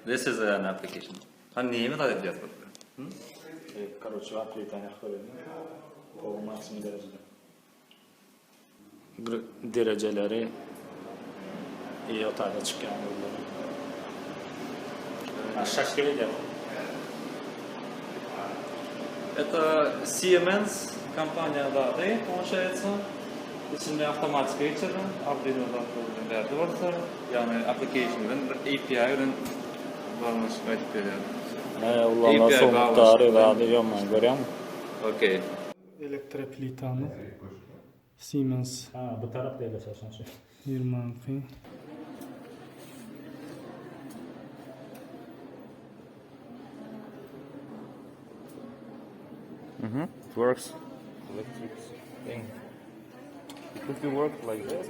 This is an application. Niye mi talep ediyoruz? Короче, апли tanıklarını o maksimum derecede. Dereceleri IoT'da çıkan yolları. Şaşkın ediyor. Это Siemens компания, да, получается. İçinde otomatik geçirdim. Arduino'dan derdi varsa, yani application'ın API'nin bağlanışını açıp veriyorum. Ulanlar soğukları radyo mu görüyor musun? Okey. Elektroplitanı Siemens Ha, bu taraf değil esasen. 26. It works. Electric thing. It could be work like this.